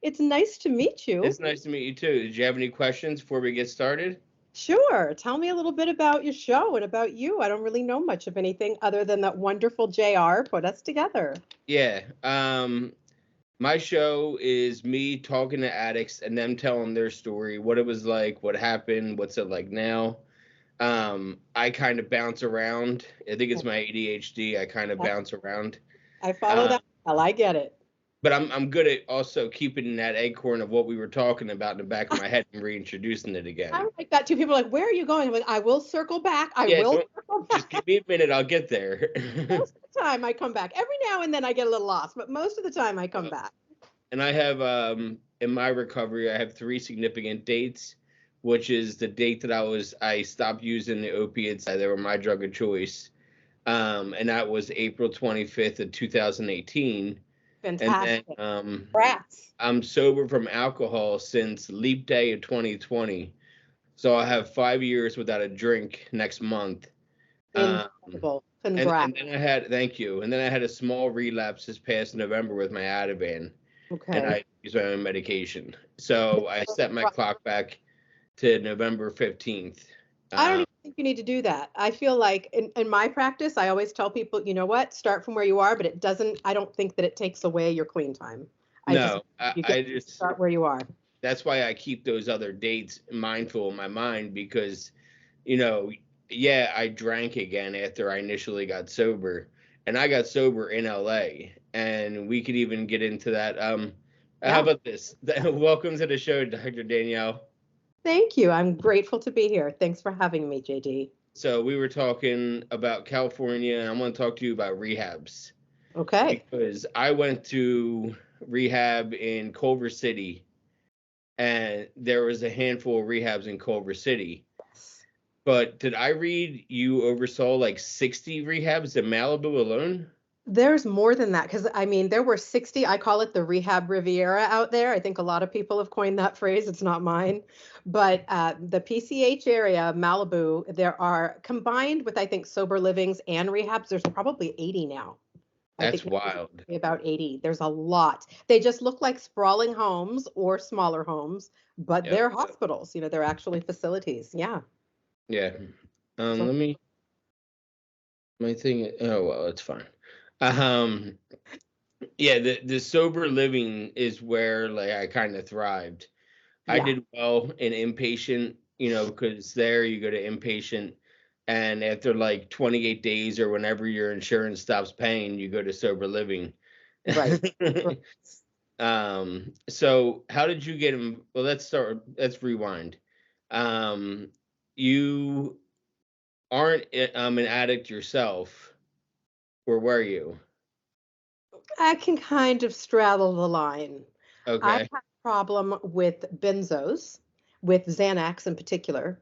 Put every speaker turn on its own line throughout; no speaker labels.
It's nice to meet you.
It's nice to meet you too. Did you have any questions before we get started?
Sure. Tell me a little bit about your show and about you. I don't really know much of anything other than that wonderful JR put us together.
Yeah. My show is me talking to addicts and them telling their story, what it was like, what happened, what's it like now. I kind of bounce around. I think it's my ADHD. I kind of bounce around.
I follow
Um,
that. Well, I get it.
but I'm good at also keeping that acorn of what we were talking about in the back of my head and reintroducing it again.
I'm like that too. People are like, where are you going? I'm like, I will circle back. I
Yeah,
will
don't
circle
just give
back.
me a minute. I'll get there.
Most of the time I come back. Every now and then I get a little lost, but most of the time I come back.
And I have in my recovery, I have three significant dates, which is the date that I stopped using the opiates. They were my drug of choice. And that was April 25th of 2018. And then
Fantastic. Rats.
I'm sober from alcohol since Leap Day of 2020. So I have 5 years without a drink next month. Um,
Incredible.
and
Congrats.
then I had, thank you. And then I had a small relapse this past November with my Ativan, and
Okay.
I use my own medication. So I set my clock back to November 15th.
I don't
Um,
even think you need to do that. I feel like in my practice, I always tell people, you know what, start from where you are, but it doesn't, I don't think that it takes away your clean time. I just,
no, I,
you get
I
to
just,
start where you are.
that's why I keep those other dates mindful in my mind because, you know, yeah, I drank again after I initially got sober, and I got sober in LA, and we could even get into that. How
Yeah.
about this? Welcome to the show, Dr. Danielle.
Thank you. I'm grateful to be here. Thanks for having me, JD.
So we were talking about California, and I'm going to talk to you about rehabs
Okay.
because I went to rehab in Culver City, and there was a handful of rehabs in Culver City. But did I read you oversaw like 60 rehabs in Malibu alone?
There's more than that because I mean, there were 60, I call it the rehab Riviera out there. I think a lot of people have coined that phrase. It's not mine. But the PCH area, Malibu, there are combined with, I think, sober livings and rehabs, there's probably 80 now. I
That's
think now there's
wild.
about 80. There's a lot. They just look like sprawling homes or smaller homes, but
Yep.
they're hospitals. They're actually facilities. Yeah.
Yeah.
So
Let me, my thing, oh, well, it's fine. Um, yeah, the sober living is where like I kind of thrived. I
yeah.
did well in inpatient, because there you go to inpatient, and after like 28 days or whenever your insurance stops paying, you go to sober living.
Right. Right.
So how did you get him? Well, let's rewind. Um, you aren't an addict yourself, or were you?
I can kind of straddle the line. I
Okay,
had a problem with benzos, with Xanax in particular.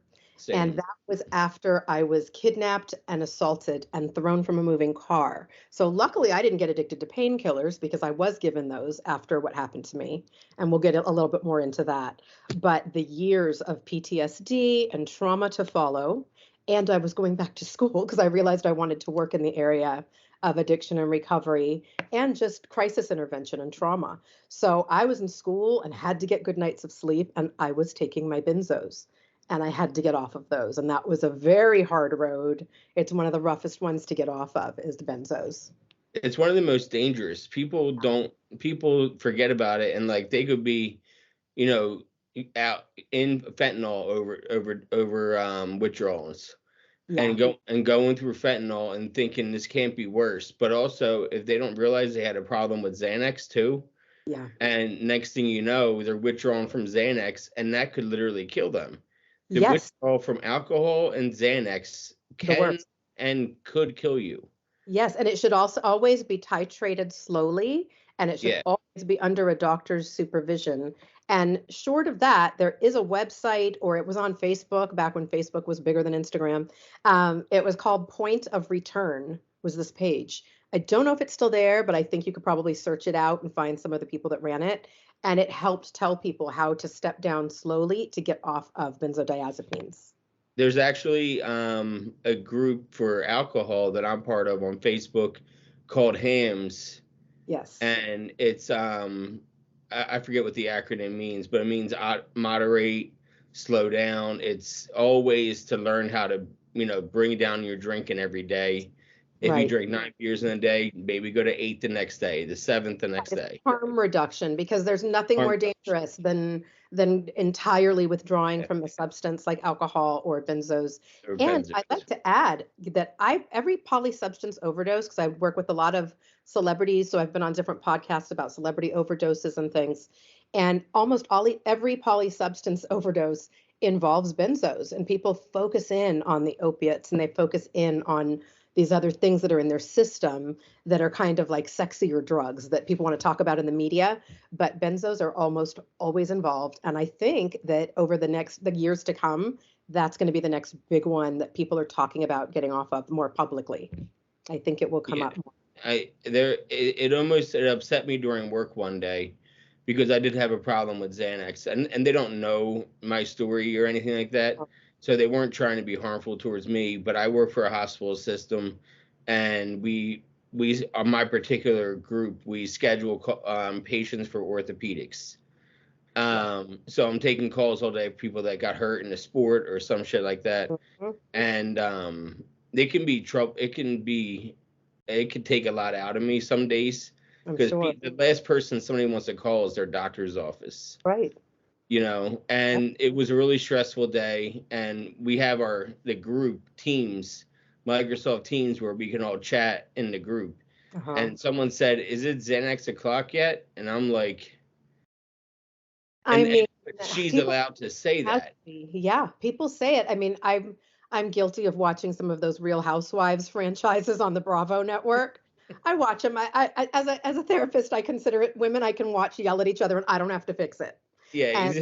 And
same.
that was after I was kidnapped and assaulted and thrown from a moving car. So luckily, I didn't get addicted to painkillers because I was given those after what happened to me. And we'll get a little bit more into that. But the years of PTSD and trauma to follow, and I was going back to school because I realized I wanted to work in the area of addiction and recovery and just crisis intervention and trauma. So I was in school and had to get good nights of sleep, and I was taking my benzos and I had to get off of those. And that was a very hard road. It's one of the roughest ones to get off of is the benzos.
It's one of the most dangerous. People forget about it, and like they could be, you know, out in fentanyl over withdrawals,
Yeah.
and going through fentanyl and thinking this can't be worse. But also, if they don't realize they had a problem with Xanax too,
Yeah.
and next thing you know, they're withdrawing from Xanax, and that could literally kill them. The
Yes.
withdrawal from alcohol and Xanax
The
can
worst.
and could kill you.
Yes, and it should also always be titrated slowly, and it should
Yeah,
always be under a doctor's supervision. And short of that, there is a website, or it was on Facebook back when Facebook was bigger than Instagram. It was called Point of Return, was this page. I don't know if it's still there, but I think you could probably search it out and find some of the people that ran it. And it helped tell people how to step down slowly to get off of benzodiazepines.
there's actually a group for alcohol that I'm part of on Facebook called Hams,
Yes.
and it's I forget what the acronym means, but it means moderate, slow down. It's always to learn how to, bring down your drinking every day. If you
Right.
drink 9 beers in a day, maybe go to 8 the next day, the seventh the next
It's
day.
harm reduction because there's nothing
Harm
more
reduction.
dangerous than entirely withdrawing
Yeah,
from a substance like alcohol or benzos.
or
And I'd
benzos.
like to add that every polysubstance overdose, because I work with a lot of celebrities, so I've been on different podcasts about celebrity overdoses and things, and almost every polysubstance overdose involves benzos, and people focus in on the opiates and they focus in on these other things that are in their system that are kind of like sexier drugs that people want to talk about in the media, but benzos are almost always involved. And I think that over the years to come, that's going to be the next big one that people are talking about getting off of more publicly. I think it will come
Yeah.
up more.
It upset me during work one day because I did have a problem with Xanax, and they don't know my story or anything like that, so they weren't trying to be harmful towards me. But I work for a hospital system, and we on my particular group we schedule patients for orthopedics.
Yeah.
So I'm taking calls all day for people that got hurt in a sport or some shit like that,
Mhm.
and it can be trouble. It could take a lot out of me some days
I'm
because
sure.
the last person somebody wants to call is their doctor's office,
Right. Yep.
and it was a really stressful day. And we have the group Teams, Microsoft Teams, where we can all chat in the group.
Uh-huh.
And someone said, "Is it Xanax o'clock yet?" And I'm like,
I
and
mean,
she's
people
allowed to say
has
that.
to be. Yeah, people say it. I mean, I'm guilty of watching some of those Real Housewives franchises on the Bravo network. I watch them. As a therapist, I consider it women I can watch yell at each other and I don't have to fix it.
Yeah,
And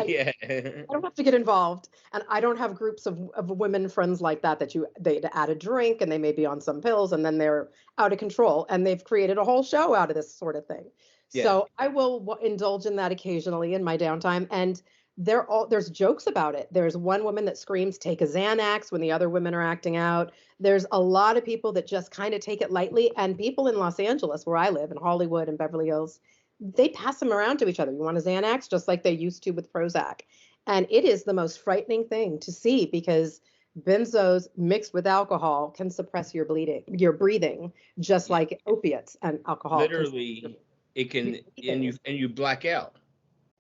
yeah,
I don't have to get involved, and I don't have groups of women friends like that they add a drink and they may be on some pills and then they're out of control and they've created a whole show out of this sort of thing.
yeah.
So I will indulge in that occasionally in my downtime, and there's jokes about it. There's one woman that screams take a Xanax when the other women are acting out. There's a lot of people that just kind of take it lightly, and people in Los Angeles where I live in Hollywood and Beverly Hills, they pass them around to each other. You want a Xanax? Just like they used to with Prozac. And it is the most frightening thing to see because benzos mixed with alcohol can suppress your breathing, just
Yeah.
like opiates and alcohol can suppress
Literally, it
your
can,
breathing.
and you black out.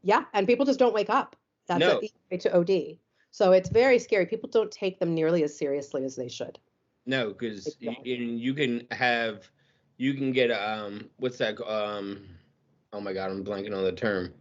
Yeah, and people just don't wake up. That's a
No,
easy way to OD. So it's very scary. People don't take them nearly as seriously as they should.
no,
They
because
don't.
you can get what's that oh my God, I'm blanking on the term,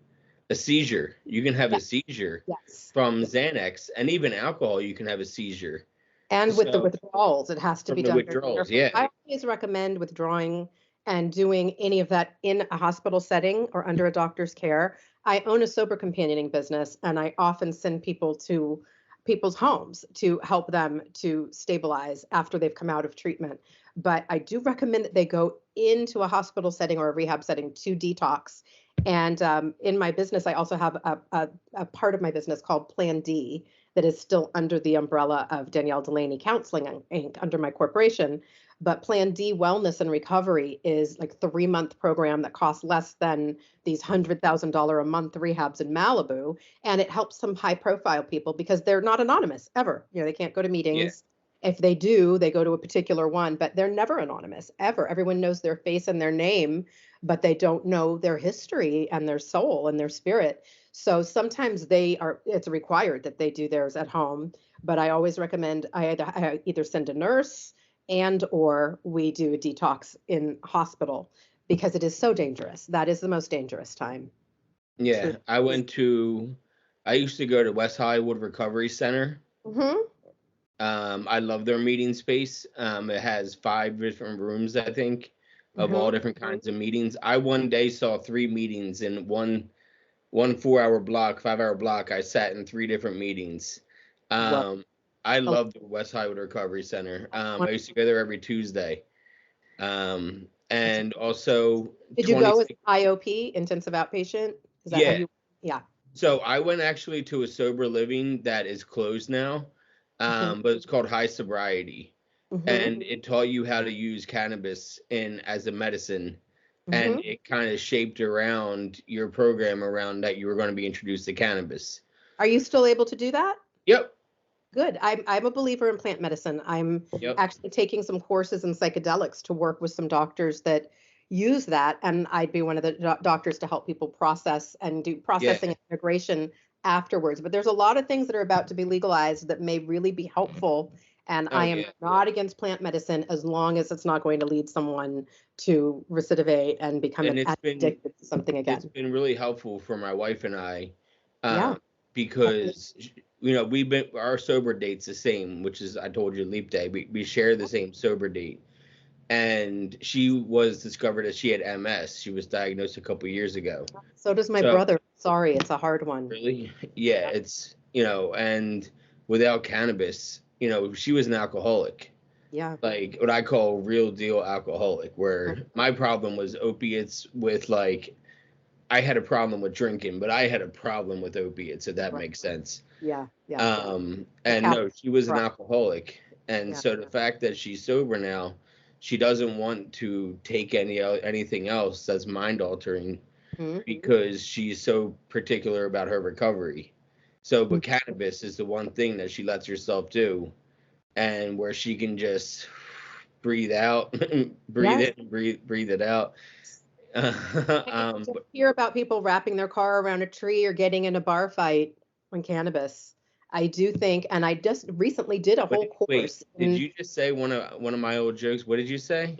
a seizure. You can have
Yeah,
a seizure
yes.
from
Yeah.
Xanax, and even alcohol. You can have a seizure.
And with the
So
withdrawals, it has to
from
be
the
done very
withdrawals,
carefully.
yeah,
I always recommend withdrawing and doing any of that in a hospital setting or under a doctor's care. I own a sober companioning business, and I often send people to people's homes to help them to stabilize after they've come out of treatment. But I do recommend that they go into a hospital setting or a rehab setting to detox. And in my business, I also have a part of my business called Plan D, that is still under the umbrella of Danielle Delaney Counseling Inc. under my corporation. But Plan D Wellness and Recovery is like a 3-month program that costs less than these $100,000 a month rehabs in Malibu, and it helps some high profile people because they're not anonymous ever. They can't go to
yeah,
meetings. If they do, they go to a particular one, but they're never anonymous ever. Everyone knows their face and their name, but they don't know their history and their soul and their spirit. So sometimes it's required that they do theirs at home, but I always recommend I either send a nurse and or we do a detox in hospital because it is so dangerous. That is the most dangerous time.
yeah.
Truly.
I used to go to West Hollywood Recovery Center.
Mm-hmm.
I love their meeting space. It has 5 different rooms, I think, of all
Mm-hmm.
different kinds of meetings. I one day saw 3 meetings in one 4 hour block, 5 hour block. I sat in 3 different meetings.
Well,
Um, I
a
love the West Hollywood Recovery Center. I
lot-
used to go there every Tuesday. And also
did you go as
26.
IOP, intensive outpatient? Is that how
Yeah.
you? Yeah.
So I went actually to a sober living that is closed now,
Mm-hmm.
but it's called High Sobriety,
Mm-hmm.
and it taught you how to use cannabis in as a medicine and
Hmm.
it kind of shaped around your program around that you were going to be introduced to cannabis.
Are you still able to do that?
Yep.
Good. I'm a believer in plant medicine. I'm
Yep.
actually taking some courses in psychedelics to work with some doctors that use that, and I'd be one of the doctors to help people process and do
Yeah.
processing and integration afterwards. But there's a lot of things that are about to be legalized that may really be helpful, and
Oh
I am
yeah.
not against plant medicine as long as it's not going to lead someone to recidivate and become
And
addicted to something
it's
again.
been really helpful for my wife and I,
Yeah.
because we've been our sober date's the same, which is I told you leap day. We share the same sober date, and she was discovered that she had MS. She was diagnosed a couple years ago.
So does my
So
brother. Sorry, it's a hard one.
really, yeah,
Yeah.
it's and without cannabis, she was an alcoholic,
Yeah.
like what I call real deal alcoholic, where my problem was opiates with like I had a problem with drinking, but I had a problem with opiates, if that
Right.
makes sense.
Yeah. Yeah. The
And no, she was an
right.
alcoholic. And
Yeah.
so the fact that she's sober now, she doesn't want to take anything else that's mind altering
Mhm.
because she's so particular about her recovery. So, but
Mhm.
cannabis is the one thing that she lets herself do, and where she can just breathe out, breathe
Yes.
in, breathe it out.
I
um,
just hear about people wrapping their car around a tree or getting in a bar fight on cannabis. I do think, and I just recently did a
But
whole
wait,
course.
did
And
you just say one of my old jokes? What did you say?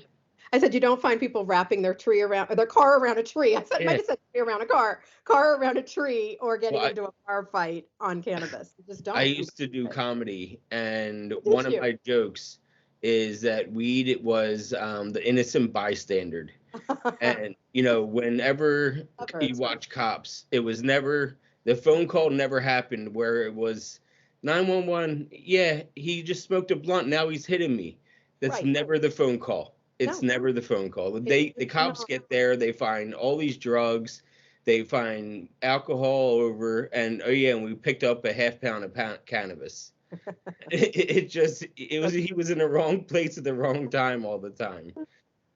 I said you don't find people wrapping their tree around or their car around a tree. I said might
Yeah.
have said tree around a car around a tree, or
Well,
getting into a bar fight on cannabis. You just
I
don't.
used to do comedy, and
Did
one of
you?
my jokes is that weed was the innocent bystander. And whenever
Clever.
you watch Cops, it was never the phone call never happened where it was 911. Yeah, he just smoked a blunt. Now he's hitting me. That's
Right.
never the phone call. It's
No.
never the phone call.
It's
The
it's
cops
not.
get there, they find all these drugs, they find alcohol all over, and oh yeah, and we picked up a half pound of cannabis. It was he was in the wrong place at the wrong time all the time.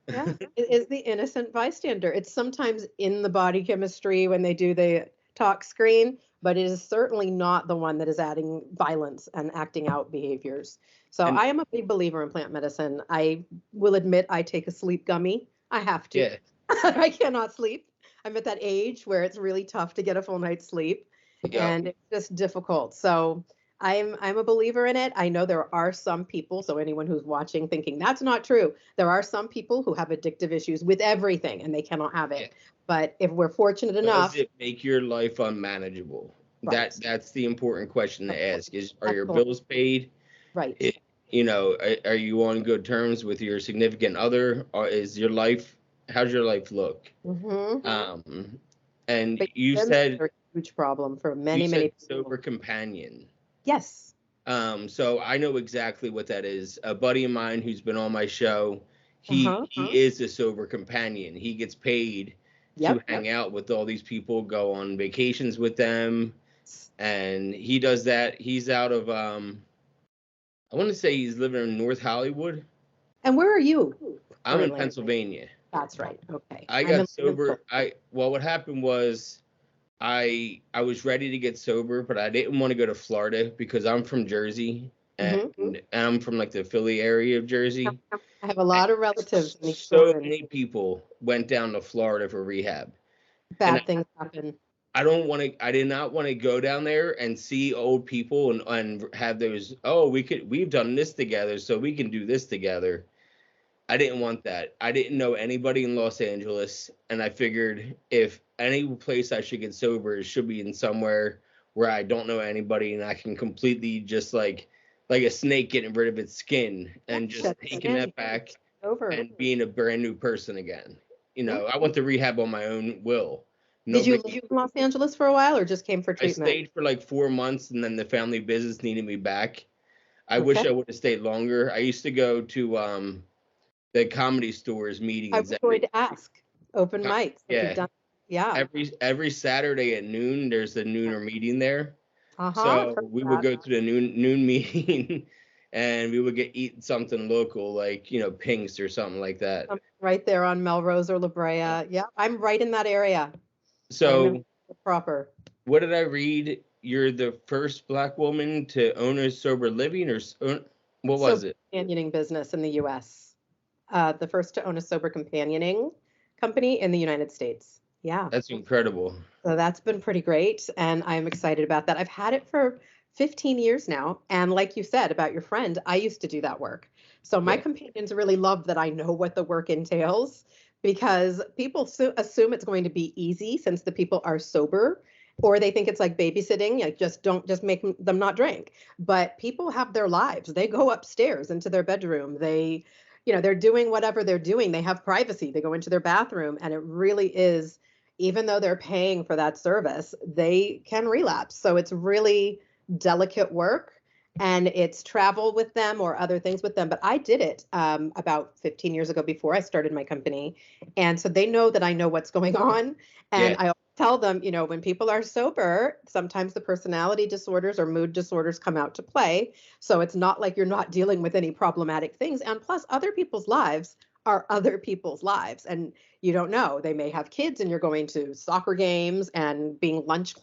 Yeah, it is the innocent bystander. It's sometimes in the body chemistry when they do the talk screen, but it is certainly not the one that is adding violence and acting out behaviors. So
And
I am a big believer in plant medicine. I will admit I take a sleep gummy. I have to.
yeah,
I cannot sleep. I'm at that age where it's really tough to get a full night's sleep,
yeah,
and it's just difficult. So I'm a believer in it. I know there are some people, so anyone who's watching thinking that's not true, there are some people who have addictive issues with everything and they cannot have
yeah.
it. But if we're fortunate
Does
enough,
it make your life unmanageable?
right,
That's the important question
of
to
course,
ask. Are your
excellent,
bills paid?
right.
It, are you on good terms with your significant other? Or how's your life look?
Hmm.
Um, and
But are a huge problem for
you
many,
said
many
sober
people.
companion.
Yes.
So I know exactly what that is. A buddy of mine who's been on my show,
Uh-huh.
he is a sober companion. He gets paid to
Yep.
hang out with all these people, go on vacations with them, and he does that. He's out of I want to say he's living in North Hollywood.
And where are you
I'm in
currently?
Pennsylvania.
That's right. Okay.
I
I'm
got
in Liverpool.
sober. What happened was I was ready to get sober, but I didn't want to go to Florida because I'm from Jersey
Hmm.
and I'm from like the Philly area of Jersey.
I have a
And
lot of relatives in these
so
northern.
many people went down to Florida for rehab. And
Bad things happen.
I did not want to go down there and see old people and have those, oh, we've done this together, so we can do this together. I didn't want that. I didn't know anybody in Los Angeles, and I figured if any place I should get sober, it should be in somewhere where I don't know anybody and I can completely just like a snake getting rid of its skin
Yeah,
and just
shed the
taking
skin.
that back
Over.
and being a brand new person again.
Yeah.
I went to rehab on my own will.
Did you live
Nobody.
in Los Angeles for a while or just came for
I
treatment?
stayed for like 4 months, and then the family business needed me back. I wish
Okay.
I would have stayed longer. I used to go to the comedy stores
I
meetings
was going
every
to ask. Open mics. Have you
yeah
done? Yeah.
every Saturday at noon. There's a nooner meeting there,
Uh-huh. I've
so
heard
we would
that.
go to the noon meeting, and we would eat something local, like, Pink's or something like that.
Right there on Melrose or La Brea. Yeah, I'm right in that area. I am in
So,
proper.
what did I read? You're the first Black woman to own a sober living, or what was
Sober
it?
companioning business in the US. The first to own a sober companioning company in the United States. Yeah.
That's incredible.
So that's been pretty great. And I'm excited about that. I've had it for 15 years now. And like you said about your friend, I used to do that work. So my
Yeah.
companions really love that I know what the work entails because people assume it's going to be easy since the people are sober, or they think it's like babysitting, like just make them not drink. But people have their lives. They go upstairs into their bedroom. They're doing whatever they're doing. They have privacy. They go into their bathroom, and it really is, even though they're paying for that service, they can relapse. So it's really delicate work, and it's travel with them or other things with them. But I did it about 15 years ago before I started my company. And so they know that I know what's going on. And
Yeah.
I always tell them, when people are sober, sometimes the personality disorders or mood disorders come out to play. So it's not like you're not dealing with any problematic things. And plus, other people's lives are other people's lives. And you don't know. They may have kids and you're going to soccer games and being lunch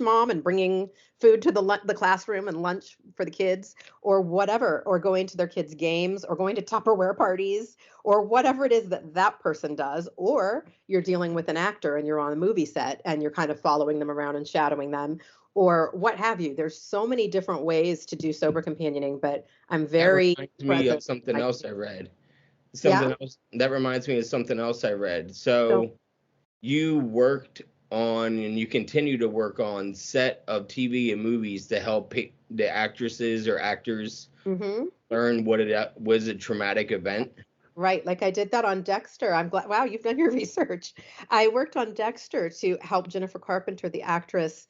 mom and bringing food to the classroom and lunch for the kids or whatever, or going to their kids' games or going to Tupperware parties or whatever it is that that person does. Or you're dealing with an actor and you're on a movie set and you're kind of following them around and shadowing them or what have you. There's so many different ways to do sober companioning, but I'm
That
very
reminds me of
present.
something else I read.
Yeah.
Something else that reminds me of something else I read.
So
So you worked on and you continue to work on set of TV and movies to help the actresses or actors
mhm.
learn what it was a traumatic event.
Right, like I did that on Dexter. I'm glad. Wow, you've done your research. I worked on Dexter to help Jennifer Carpenter, the actress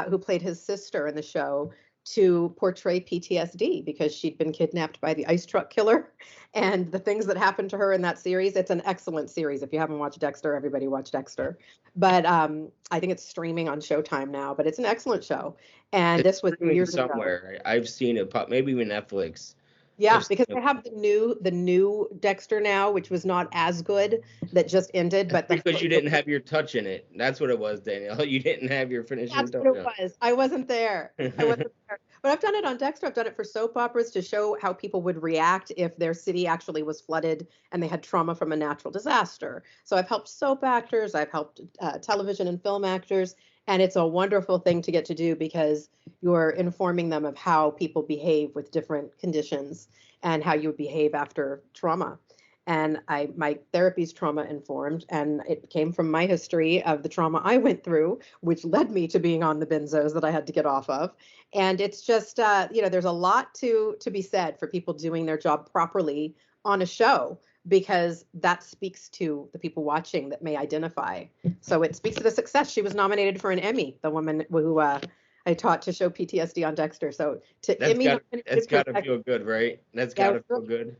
who played his sister in the show, to portray PTSD because she'd been kidnapped by the ice truck killer and the things that happened to her in that series. It's an excellent series. If you haven't watched Dexter, everybody watch Dexter. But I think it's streaming on Showtime now, but it's an excellent show. And
It's
this was
streaming
years ago.
somewhere. I've seen it pop, maybe even Netflix. I've
Yeah,
seen
because
it.
they have the new Dexter now, which was not as good, that just ended.
It's
But
because you didn't have your touch in it. That's what it was, Danielle. You didn't have your finishing
that's
touch
what it
on
was. I wasn't there. I
it.
wasn't there. But I've done it on Dexter. I've done it for soap operas to show how people would react if their city actually was flooded and they had trauma from a natural disaster. So I've helped soap actors, I've helped television and film actors, and it's a wonderful thing to get to do because you're informing them of how people behave with different conditions and how you would behave after trauma. And my therapy's trauma informed, and it came from my history of the trauma I went through, which led me to being on the benzos that I had to get off of. And it's just there's a lot to be said for people doing their job properly on a show because that speaks to the people watching that may identify. So it speaks to the success. She was nominated for an Emmy, the woman who I taught to show PTSD on Dexter. So to
That's
Emmy
got
nominated
that's
for
got to feel good, right? That's
yeah,
got
it
to
was
feel good.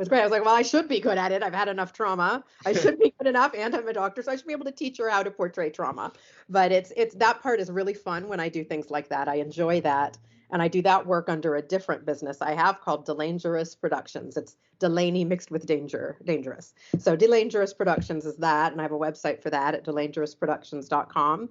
great. I was like, well, I should be good at it. I've had enough trauma. I should be good enough, and I'm a doctor, so I should be able to teach her how to portray trauma. But it's that part is really fun when I do things like that. I enjoy that, and I do that work under a different business I have called Delangerous Productions. It's Delaney mixed with dangerous. So Delangerous Productions is that, and I have a website for that at delangerousproductions.com.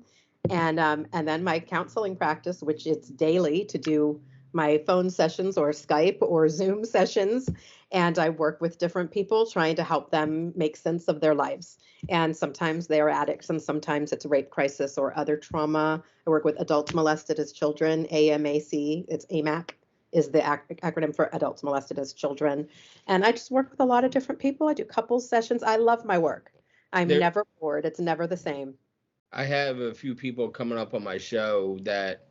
And then my counseling practice, which it's daily to do my phone sessions or Skype or Zoom sessions. And I work with different people trying to help them make sense of their lives. And sometimes they are addicts, and sometimes it's a rape crisis or other trauma. I work with adults molested as children, AMAC, it's AMAC is the acronym for adults molested as children. And I just work with a lot of different people. I do couples sessions. I love my work. I'm
There,
never bored. It's never the same.
I have a few people coming up on my show that,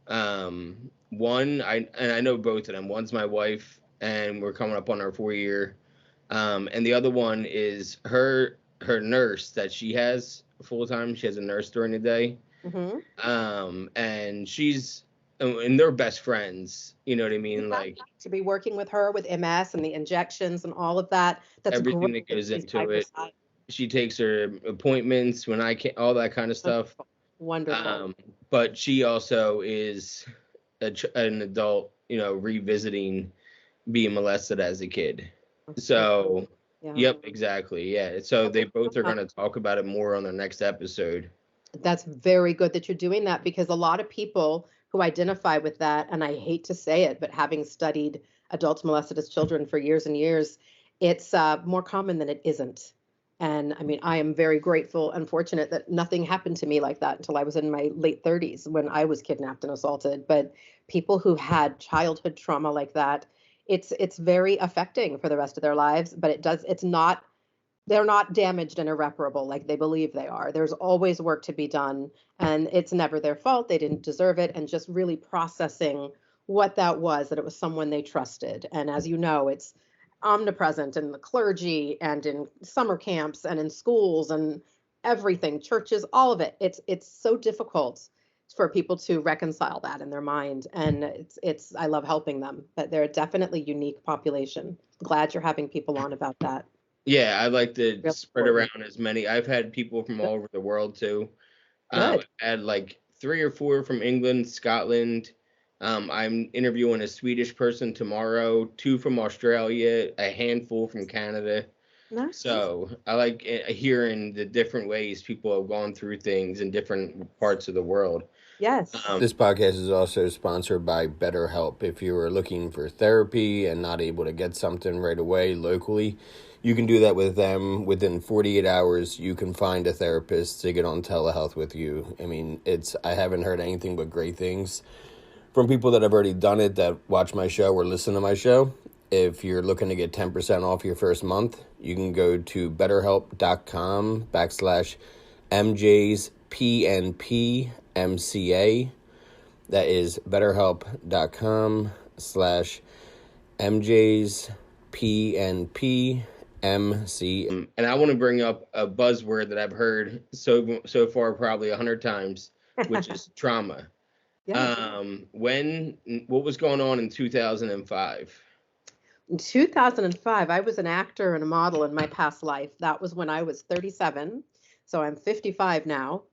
one, I know both of them. One's my wife, and we're coming up on our 4 year. And the other one is her nurse that she has full time. She has a nurse during the day.
Hmm.
And and they're best friends. You know what I mean?
Yeah,
Like
to be working with her with MS and the injections and all of that. That's
everything
great
that
that
goes
she's
into
by her
it.
side.
She takes her appointments when I can, all that kind of stuff.
Wonderful. Wonderful.
But she also is an adult, revisiting. being molested as a kid.
That's so true.
So,
Yeah.
yep, exactly. Yeah. So
Okay.
they both are going to talk about it more on their next episode.
That's very good that you're doing that because a lot of people who identify with that, and I hate to say it, but having studied adults molested as children for years and years, it's more common than it isn't. And I mean, I am very grateful and fortunate that nothing happened to me like that until I was in my late 30s when I was kidnapped and assaulted. But people who had childhood trauma like that, it's very affecting for the rest of their lives. But it's not they're not damaged and irreparable like they believe they are. There's always work to be done, and it's never their fault. They didn't deserve it, and just really processing what that was, that it was someone they trusted. And as you know, it's omnipresent in the clergy and in summer camps and in schools and everything, churches, all of it. It's so difficult for people to reconcile that in their mind, and it's I love helping them, but they're a definitely unique population. Glad you're having people on about that.
Yeah, I like to
Real
spread
important.
around as many. I've had people from all over the world too.
Good.
I had like 3 or 4 from England, Scotland. I'm interviewing a Swedish person tomorrow, 2 from Australia, a handful from Canada.
Nice.
So I like hearing the different ways people have gone through things in different parts of the world.
Yes.
This podcast is also sponsored by BetterHelp. If you are looking for therapy and not able to get something right away locally, you can do that with them. Within 48 hours, you can find a therapist to get on telehealth with you. I mean, I haven't heard anything but great things from people that have already done it, that watch my show or listen to my show. If you're looking to get 10% off your first month, you can go to betterhelp.com/MJsPNPMCA. That is betterhelp.com/MJsPNPMCA.
And I want to bring up a buzzword that I've heard so far probably 100 times, which is trauma.
Yes.
What was going on in 2005?
In 2005, I was an actor and a model in my past life. That was when I was 37. So I'm 55 now.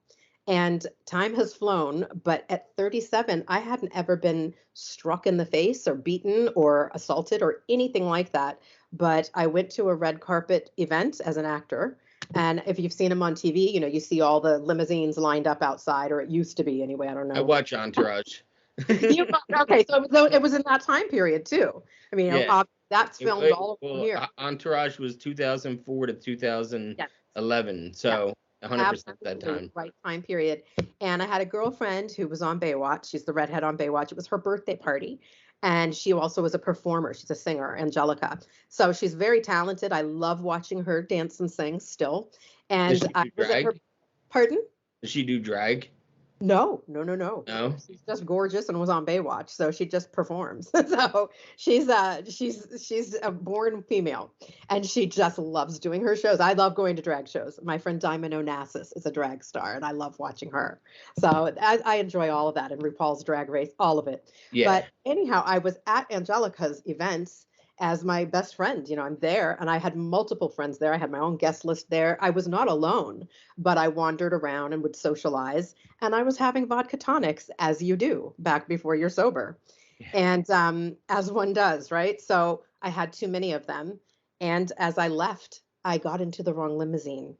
And time has flown, but at 37, I hadn't ever been struck in the face or beaten or assaulted or anything like that. But I went to a red carpet event as an actor. And if you've seen them on TV, you see all the limousines lined up outside, or it used to be anyway. I don't
I
know.
watch Entourage.
Okay, so it was in that time period too. I mean,
Yeah.
that's filmed all over
Well,
here.
Entourage was 2004 to
Yes.
2011,
Yeah.
so 100% that
Absolutely
time.
right time period. And I had a girlfriend who was on Baywatch. She's the redhead on Baywatch. It was her birthday party. And she also was a performer. She's a singer, Angelica. So she's very talented. I love watching her dance and sing still.
Does
And
she
I
do
was at her,
drag?
pardon?
Does she do drag?
No.
No.
She's just gorgeous and was on Baywatch, so she just performs. So she's a born female, and she just loves doing her shows. I love going to drag shows. My friend Diamond Onassis is a drag star, and I love watching her. So I enjoy all of that, and RuPaul's Drag Race, all of it.
Yeah.
But anyhow, I was at Angelica's events as my best friend. I'm there, and I had multiple friends there. I had my own guest list there. I was not alone, but I wandered around and would socialize, and I was having vodka tonics, as you do back before you're sober. And as one does, right? So I had too many of them. And as I left, I got into the wrong limousine,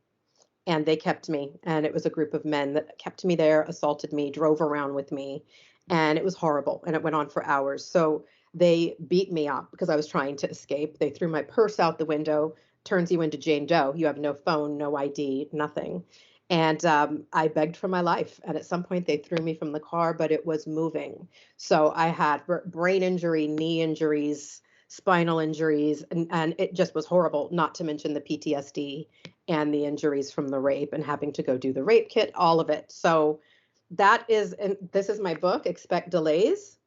and they kept me. And it was a group of men that kept me there, assaulted me, drove around with me. And it was horrible. And it went on for hours. So they beat me up because I was trying to escape. They threw my purse out the window, turns you into Jane Doe. You have no phone, no ID, nothing. And I begged for my life. And at some point, they threw me from the car, but it was moving. So I had brain injury, knee injuries, spinal injuries, and it just was horrible, not to mention the PTSD and the injuries from the rape and having to go do the rape kit, all of it. So and this is my book, Expect Delays.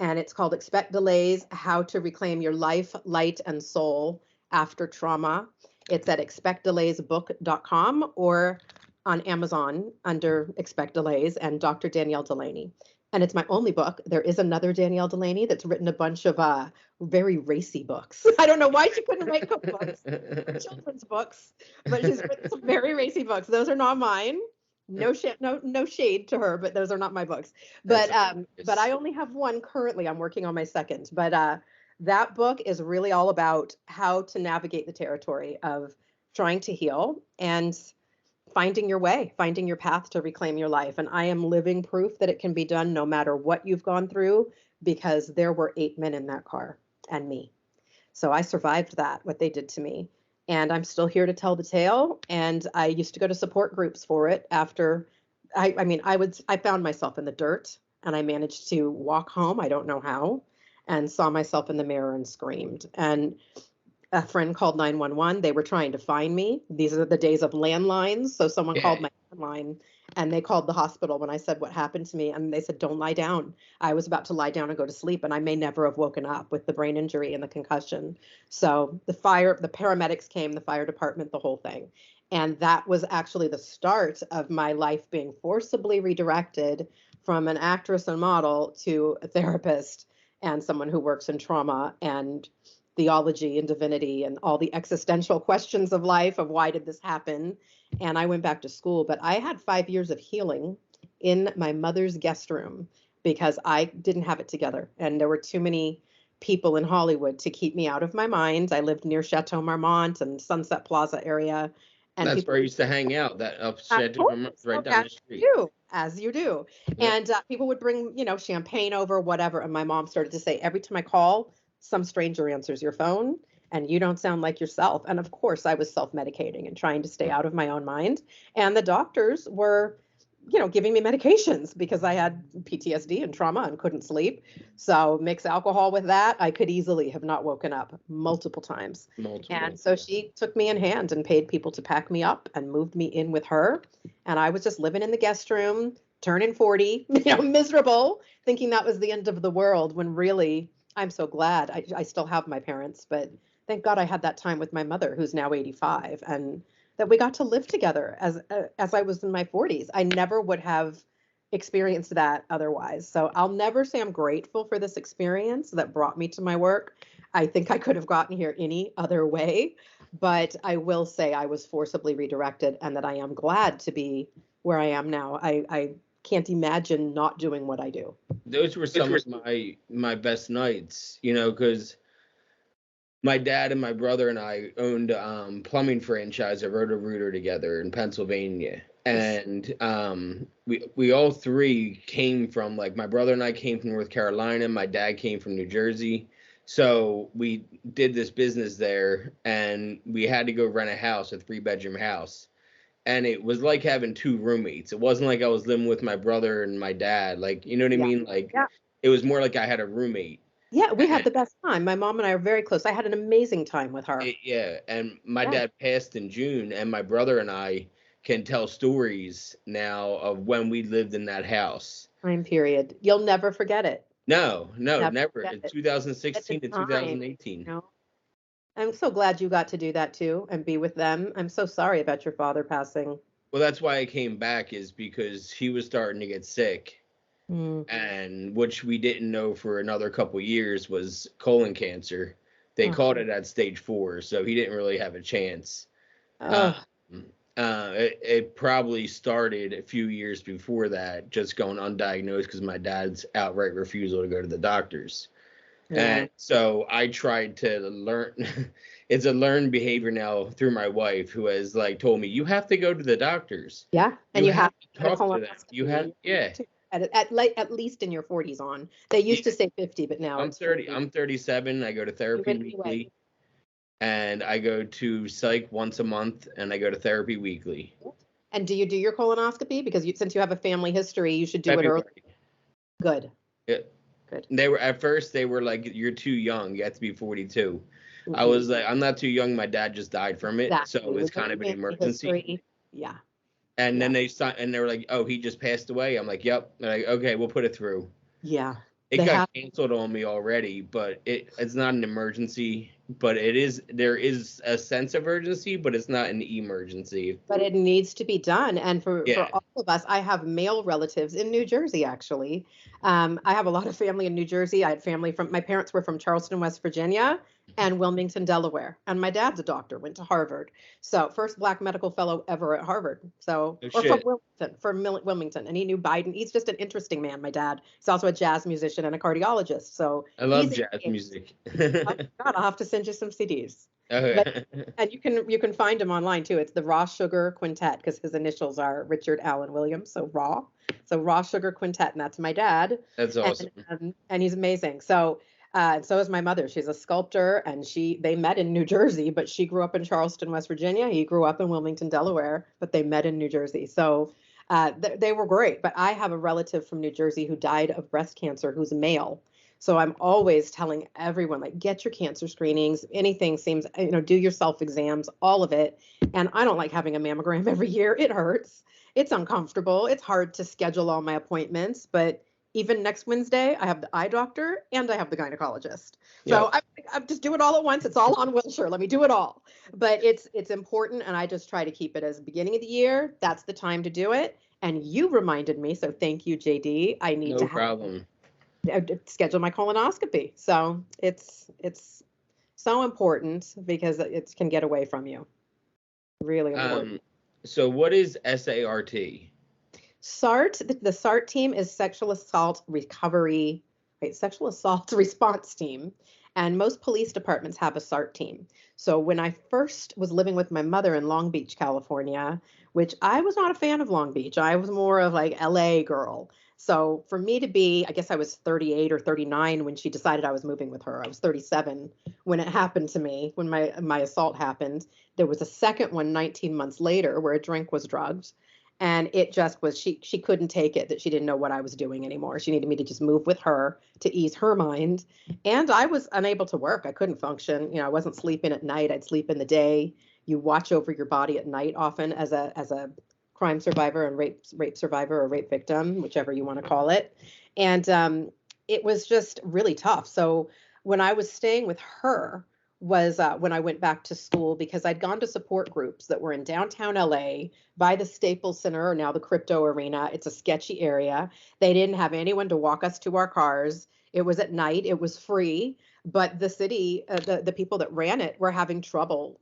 And it's called Expect Delays, How to Reclaim Your Life, Light, and Soul After Trauma. It's at expectdelaysbook.com or on Amazon under Expect Delays and Dr. Danielle Delaney. And it's my only book. There is another Danielle Delaney that's written a bunch of very racy books. I don't know why she couldn't write cookbooks, children's books, but she's written some very racy books. Those are not mine. No shade to her, but those are not my books. But I only have one currently. I'm working on my second. But that book is really all about how to navigate the territory of trying to heal and finding your way, finding your path to reclaim your life. And I am living proof that it can be done no matter what you've gone through, because there were 8 men in that car and me. So I survived that, what they did to me. And I'm still here to tell the tale. And I used to go to support groups for it after I found myself in the dirt and I managed to walk home. I don't know how, and saw myself in the mirror and screamed. And a friend called 911. They were trying to find me. These are the days of landlines. So someone
Yeah.
called my landline and they called the hospital when I said what happened to me. And they said, don't lie down. I was about to lie down and go to sleep, and I may never have woken up with the brain injury and the concussion. So the paramedics came, the fire department, the whole thing. And that was actually the start of my life being forcibly redirected from an actress and model to a therapist and someone who works in trauma and theology and divinity and all the existential questions of life of why did this happen. And I went back to school, but I had 5 years of healing in my mother's guest room because I didn't have it together. And there were too many people in Hollywood to keep me out of my mind. I lived near Chateau Marmont and Sunset Plaza area. And
That's
people,
where I used to hang out. That up
of
right down the
as
street.
you do, as you do.
Yep.
And people would bring, champagne over, whatever. And my mom started to say, every time I call, some stranger answers your phone and you don't sound like yourself. And of course, I was self-medicating and trying to stay out of my own mind. And the doctors were, giving me medications because I had PTSD and trauma and couldn't sleep. So mix alcohol with that, I could easily have not woken up multiple times. And so she took me in hand and paid people to pack me up and moved me in with her. And I was just living in the guest room, turning 40, miserable, thinking that was the end of the world, when really I'm so glad I still have my parents, but thank God I had that time with my mother, who's now 85, and that we got to live together as I was in my 40s. I never would have experienced that otherwise. So I'll never say I'm grateful for this experience that brought me to my work. I think I could have gotten here any other way, but I will say I was forcibly redirected and that I am glad to be where I am now. I can't imagine not doing what I do.
Those were some of my best nights, because my dad and my brother and I owned plumbing franchise at Roto-Rooter together in Pennsylvania. And we all three came from, like, my brother and I came from North Carolina. My dad came from New Jersey. So we did this business there, and we had to go rent a house, a 3-bedroom house. And it was like having 2 roommates. It wasn't like I was living with my brother and my dad. Like, you know what I mean? Like, It was more like I had a roommate.
Yeah, we had the best time. My mom and I are very close. I had an amazing time with her.
And my dad passed in June, and my brother and I can tell stories now of when we lived in that house.
Time period. You'll never forget it.
No, never. In 2016 to 2018.
I'm so glad you got to do that too and be with them. I'm so sorry about your father passing.
Well, that's why I came back, is because he was starting to get sick. And which we didn't know for another couple years was colon cancer. They called it at stage 4, so he didn't really have a chance. It probably started a few years before that, just going undiagnosed because my dad's outright refusal to go to the doctors. And so I tried to learn. It's a learned behavior now through my wife, who has told me, you have to go to the doctors.
Yeah, and you have
to talk to them. You have,
at least in your 40s on. They used to say 50, but now
I'm 30. I'm 37. I go to therapy weekly, and I go to psych once a month, and I go to therapy weekly.
And do you do your colonoscopy? Because since you have a family history, you should do it early. Good.
Yeah. Good. At first they were like, you're too young. You have to be 42. I was like, I'm not too young. My dad just died from it, so it was kind of an emergency.
History. Yeah.
And then they were like, oh, he just passed away. I'm like, yep. They're like, okay, we'll put it through.
Yeah.
It got canceled on me already, but it's not an emergency. But there is a sense of urgency, but it's not an emergency.
But it needs to be done. And for all of us, I have male relatives in New Jersey, actually. I have a lot of family in New Jersey. I had family my parents were from Charleston, West Virginia, and Wilmington, Delaware. And my dad's a doctor, went to Harvard. So first black medical fellow ever at Harvard. So,
Oh
or from
shit.
Wilmington, Wilmington. And he knew Biden. He's just an interesting man, my dad. He's also a jazz musician and a cardiologist. So
I love
easy.
jazz music.
Oh God, I'll have to send you some CDs. But
Okay.
and you can find him online too. It's the Raw Sugar Quintet because his initials are Richard Allen Williams, so Raw. So Raw Sugar Quintet, and that's my dad,
That's awesome.
and he's amazing. So is my mother. She's a sculptor, and they met in New Jersey, but she grew up in Charleston, West Virginia. He grew up in Wilmington, Delaware, but they met in New Jersey. So they were great. But I have a relative from New Jersey who died of breast cancer, who's male. So I'm always telling everyone, like, get your cancer screenings. Anything seems, do your self exams, all of it. And I don't like having a mammogram every year. It hurts. It's uncomfortable. It's hard to schedule all my appointments. But even next Wednesday, I have the eye doctor and I have the gynecologist. So
Yep.
I just do it all at once. It's all on Wilshire. Let me do it all. But it's important, and I just try to keep it as beginning of the year. That's the time to do it. And you reminded me, so thank you, JD. I need to
No problem.
schedule my colonoscopy. So it's so important because it can get away from you. Really important.
So what is SART?
SART, the SART team is sexual assault recovery, right? Sexual assault response team. And most police departments have a SART team. So when I first was living with my mother in Long Beach, California, which I was not a fan of Long Beach, I was more of like LA girl. So for me to be, I guess I was 38 or 39 when she decided I was moving with her. I was 37 when it happened to me, when my assault happened. There was a second one 19 months later where a drink was drugged. And it just was, she couldn't take it that she didn't know what I was doing anymore. She needed me to just move with her to ease her mind. And I was unable to work. I couldn't function. I wasn't sleeping at night. I'd sleep in the day. You watch over your body at night often as a crime survivor and rape survivor or rape victim, whichever you want to call it. And it was just really tough. So when I was staying with her was when I went back to school, because I'd gone to support groups that were in downtown LA by the Staples Center, or now the Crypto Arena. It's a sketchy area. They didn't have anyone to walk us to our cars. It was at night. It was free. But the city, the people that ran it were having trouble.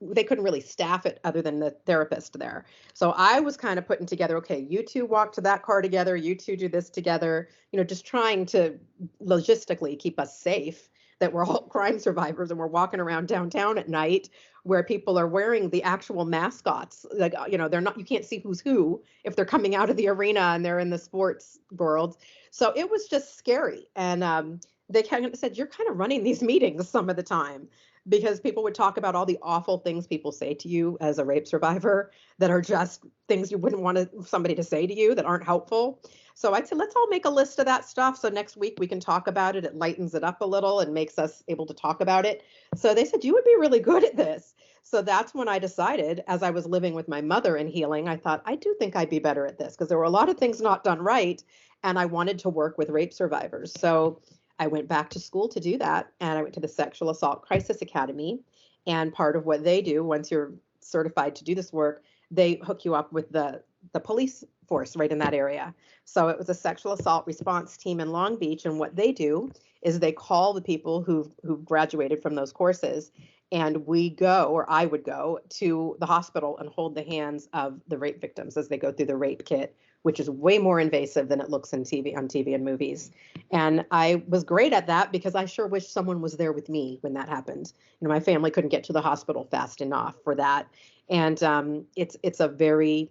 They couldn't really staff it other than the therapist there. So I was kind of putting together, okay, you two walk to that car together, you two do this together, just trying to logistically keep us safe, that we're all crime survivors and we're walking around downtown at night where people are wearing the actual mascots. Like, they're not, you can't see who's who if they're coming out of the arena and they're in the sports world. So it was just scary. And they kind of said, you're kind of running these meetings some of the time, because people would talk about all the awful things people say to you as a rape survivor that are just things you wouldn't want somebody to say to you, that aren't helpful. So I said, let's all make a list of that stuff. So next week we can talk about it. It lightens it up a little and makes us able to talk about it. So they said, you would be really good at this. So that's when I decided, as I was living with my mother and healing, I thought, I do think I'd be better at this, because there were a lot of things not done right. And I wanted to work with rape survivors. So I went back to school to do that. And I went to the Sexual Assault Crisis Academy. And part of what they do, once you're certified to do this work, they hook you up with the police force right in that area. So it was a sexual assault response team in Long Beach. And what they do is they call the people who graduated from those courses, and we go, or I would go to the hospital and hold the hands of the rape victims as they go through the rape kit, which is way more invasive than it looks on TV and movies. And I was great at that because I sure wish someone was there with me when that happened. My family couldn't get to the hospital fast enough for that. And it's a very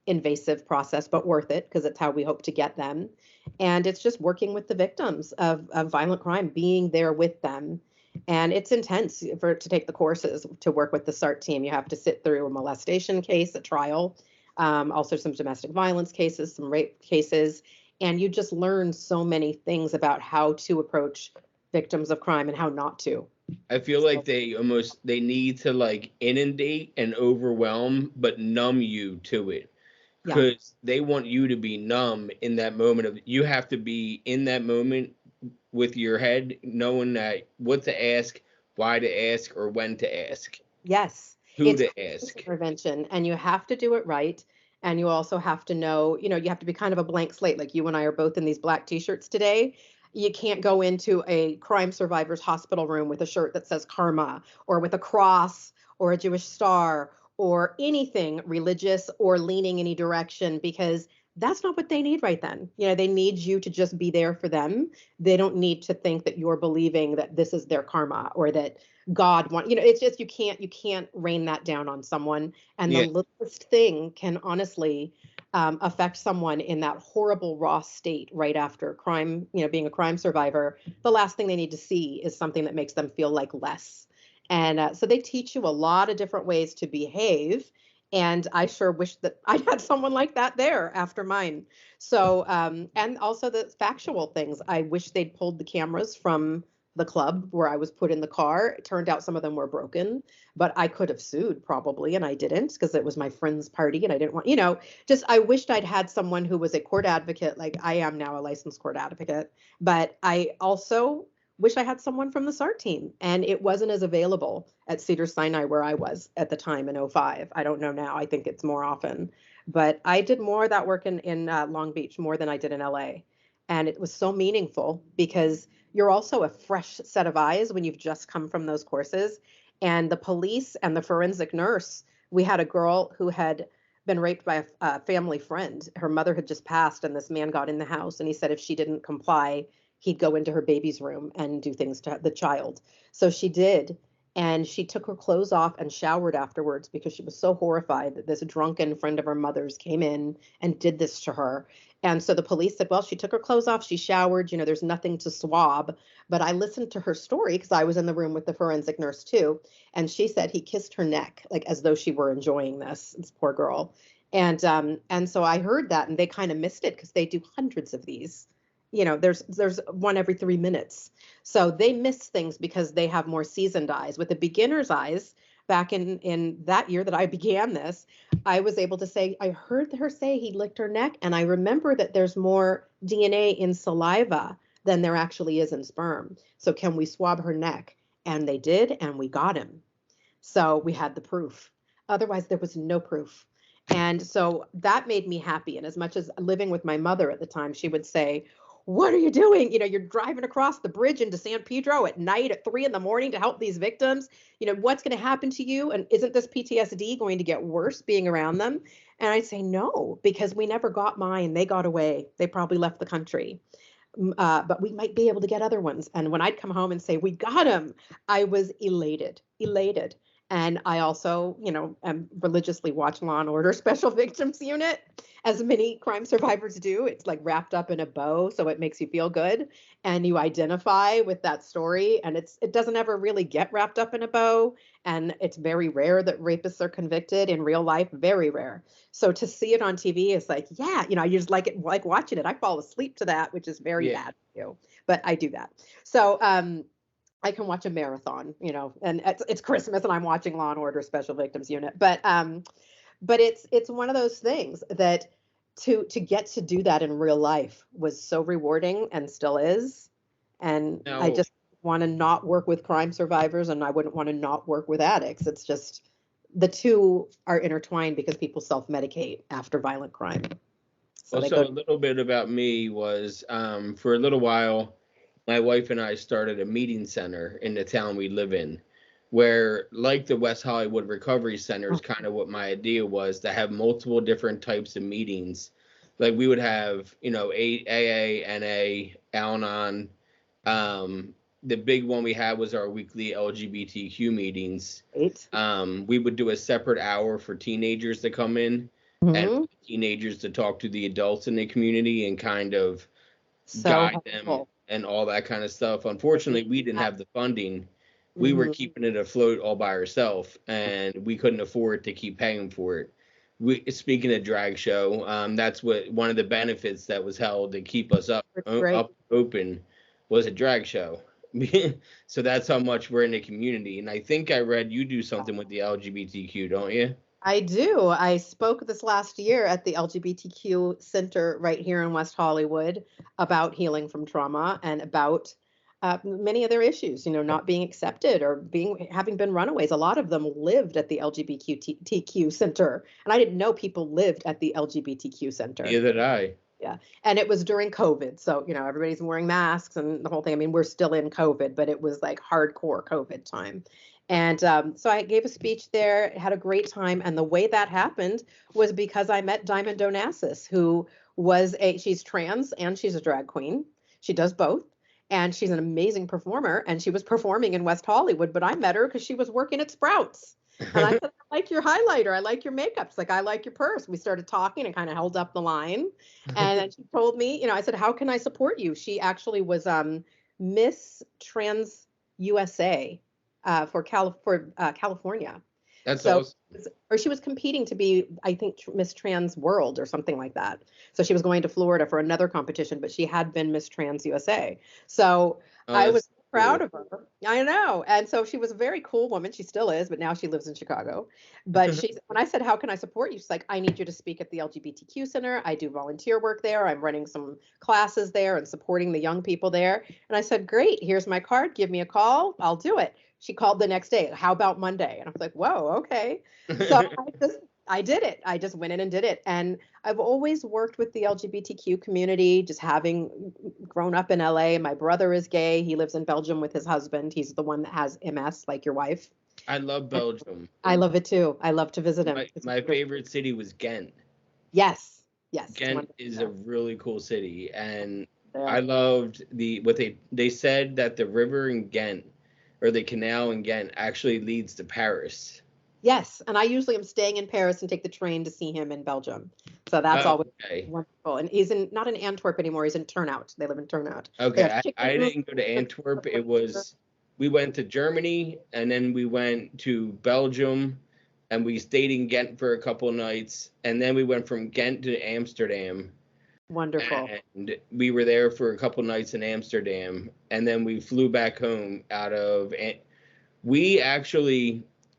invasive process, but worth it, because it's how we hope to get them. And it's just working with the victims of violent crime, being there with them. And it's intense to take the courses to work with the SART team. You have to sit through a molestation case, a trial, also some domestic violence cases, some rape cases. And you just learn so many things about how to approach victims of crime and how not to.
I feel like they need to like inundate and overwhelm, but numb you to it.
Yeah.
Because they want you to be numb in that moment of, you have to be in that moment with your head, knowing that what to ask, why to ask, or when to ask.
Yes.
Who
It's
to ask.
intervention, and you have to do it right. And you also have to know, you have to be kind of a blank slate. Like you and I are both in these black t-shirts today. You can't go into a crime survivor's hospital room with a shirt that says karma or with a cross or a Jewish star or anything religious or leaning any direction, because that's not what they need right then. They need you to just be there for them. They don't need to think that you're believing that this is their karma or that God it's just you can't rain that down on someone. And the
Yeah.
littlest thing can honestly affect someone in that horrible raw state right after crime, being a crime survivor. The last thing they need to see is something that makes them feel like less. And so they teach you a lot of different ways to behave. And I sure wish that I had someone like that there after mine. So, and also the factual things. I wish they'd pulled the cameras from the club where I was put in the car. It turned out some of them were broken, but I could have sued probably, and I didn't because it was my friend's party and I didn't want, just I wished I'd had someone who was a court advocate, like I am now a licensed court advocate, but I also wish I had someone from the SART team, and it wasn't as available at Cedar Sinai where I was at the time in '05. I don't know now. I think it's more often, but I did more of that work in Long Beach more than I did in LA. And it was so meaningful because you're also a fresh set of eyes when you've just come from those courses. And the police and the forensic nurse, we had a girl who had been raped by a family friend. Her mother had just passed, and this man got in the house, and he said if she didn't comply, he'd go into her baby's room and do things to the child. So she did. And she took her clothes off and showered afterwards because she was so horrified that this drunken friend of her mother's came in and did this to her. And so the police said, well, she took her clothes off, she showered, there's nothing to swab. But I listened to her story because I was in the room with the forensic nurse too. And she said he kissed her neck, like as though she were enjoying this poor girl. And so I heard that, and they kind of missed it because they do hundreds of these. There's one every 3 minutes. So they miss things because they have more seasoned eyes. With the beginner's eyes, back in that year that I began this, I was able to say, I heard her say he licked her neck, and I remember that there's more DNA in saliva than there actually is in sperm. So can we swab her neck? And they did, and we got him. So we had the proof. Otherwise, there was no proof. And so that made me happy. And as much as living with my mother at the time, she would say, what are you doing? You're driving across the bridge into San Pedro at night at 3 a.m. to help these victims. What's going to happen to you? And isn't this PTSD going to get worse being around them? And I'd say no, because we never got mine. They got away. They probably left the country. But we might be able to get other ones. And when I'd come home and say, we got him, I was elated. And I also, am religiously watch Law and Order Special Victims Unit, as many crime survivors do. It's like wrapped up in a bow, so it makes you feel good, and you identify with that story. And it doesn't ever really get wrapped up in a bow, and it's very rare that rapists are convicted in real life, very rare. So to see it on TV is like, yeah, I just like it, like watching it. I fall asleep to that, which is very bad for you, but I do that. So I can watch a marathon, and it's Christmas and I'm watching Law and Order Special Victims Unit. But it's one of those things that to get to do that in real life was so rewarding and still is. And
Now,
I just want to not work with crime survivors, and I wouldn't want to not work with addicts. It's just the two are intertwined because people self-medicate after violent crime. So
also, a little bit about me was for a little while, my wife and I started a meeting center in the town we live in, where, like the West Hollywood Recovery Center, is kind of what my idea was, to have multiple different types of meetings. Like we would have, AA, NA, Al-Anon. The big one we had was our weekly LGBTQ meetings. We would do a separate hour for teenagers to come in and teenagers to talk to the adults in the community and kind of guide them and all that kind of stuff. Unfortunately, we didn't have the funding. We were keeping it afloat all by ourselves, and we couldn't afford to keep paying for it. Speaking of drag show, that's what one of the benefits that was held to keep us up open was a drag show. So that's how much we're in the community. And I think I read you do something with the LGBTQ, don't you?
I do. I spoke this last year at the LGBTQ Center right here in West Hollywood about healing from trauma and about many of their issues, not being accepted or having been runaways. A lot of them lived at the LGBTQ Center, and I didn't know people lived at the LGBTQ Center.
Neither did I.
Yeah. And it was during COVID. So, everybody's wearing masks and the whole thing. I mean, we're still in COVID, but it was like hardcore COVID time. And so I gave a speech there, had a great time. And the way that happened was because I met Diamond Onassis, who she's trans and she's a drag queen. She does both. And she's an amazing performer. And she was performing in West Hollywood, but I met her because she was working at Sprouts. And I said, I like your highlighter. I like your makeup. She's like, I like your purse. We started talking and kind of held up the line. And then she told me, I said, how can I support you? She actually was Miss Trans USA for California.
That's
So,
awesome.
or she was competing to be, I think, Miss Trans World or something like that. So she was going to Florida for another competition, but she had been Miss Trans USA. So I was proud of her. I know. And so she was a very cool woman. She still is, but now she lives in Chicago. But when I said, how can I support you? She's like, I need you to speak at the LGBTQ Center. I do volunteer work there. I'm running some classes there and supporting the young people there. And I said, great, here's my card. Give me a call. I'll do it. She called the next day. How about Monday? And I was like, whoa, okay. So I did it. I just went in and did it. And I've always worked with the LGBTQ community, just having grown up in LA. My brother is gay. He lives in Belgium with his husband. He's the one that has MS, like your wife.
I love Belgium.
I love it too. I love to visit him.
My favorite city was Ghent.
Yes.
Ghent is a really cool city. And I loved what they said that the river in Ghent, or the canal in Ghent, actually leads to Paris.
Yes, and I usually am staying in Paris and take the train to see him in Belgium. So that's always wonderful. And he's not in Antwerp anymore. He's in Turnhout. They live in Turnhout.
Okay, I didn't go to Antwerp. We went to Germany, and then we went to Belgium, and we stayed in Ghent for a couple of nights, and then we went from Ghent to Amsterdam.
Wonderful.
And we were there for a couple nights in Amsterdam, and then we flew back home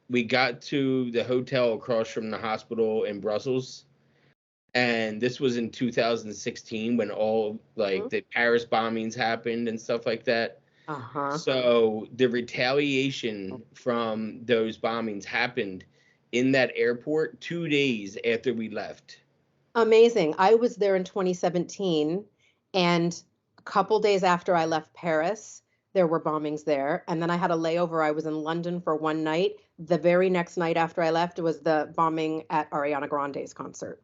we got to the hotel across from the hospital in Brussels, and this was in 2016 when all the Paris bombings happened and stuff like that. So the retaliation from those bombings happened in that airport 2 days after we left.
Amazing. I was there in 2017, and a couple days after I left Paris, there were bombings there. And then I had a layover. I was in London for one night. The very next night after I left was the bombing at Ariana Grande's concert.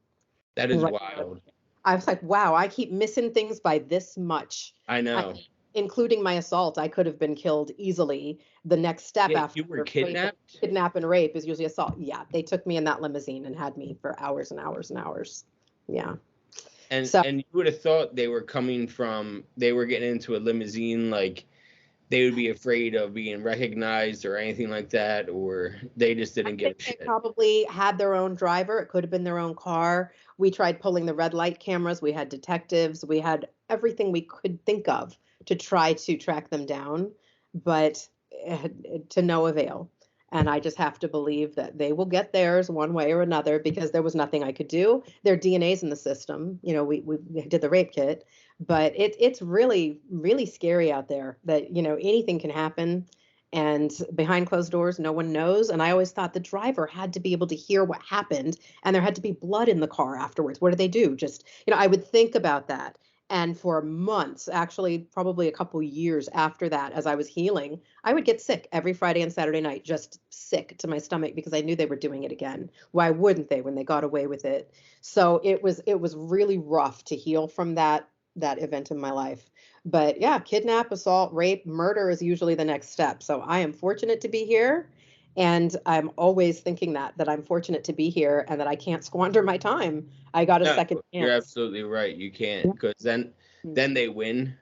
That is wild.
I was like, wow, I keep missing things by this much.
I know.
Including my assault, I could have been killed easily. The next step after
you were kidnapped?
Kidnap and rape is usually assault. Yeah, they took me in that limousine and had me for hours and hours and hours. Yeah.
And you would have thought they were getting into a limousine, like they would be afraid of being recognized or anything like that, or they just didn't give a shit.
They probably had their own driver. It could have been their own car. We tried pulling the red light cameras. We had detectives. We had everything we could think of to try to track them down, but to no avail. And I just have to believe that they will get theirs one way or another, because there was nothing I could do. Their DNA's in the system. We did the rape kit, but it's really, really scary out there that, anything can happen. And behind closed doors, no one knows. And I always thought the driver had to be able to hear what happened, and there had to be blood in the car afterwards. What do they do? Just, I would think about that. And for months, actually, probably a couple years after that, as I was healing, I would get sick every Friday and Saturday night, just sick to my stomach, because I knew they were doing it again. Why wouldn't they, when they got away with it? So it was really rough to heal from that event in my life. But yeah, kidnap, assault, rape, murder is usually the next step. So I am fortunate to be here. And I'm always thinking that I'm fortunate to be here and that I can't squander my time. I got a second chance.
You're absolutely right. You can't, because then they win.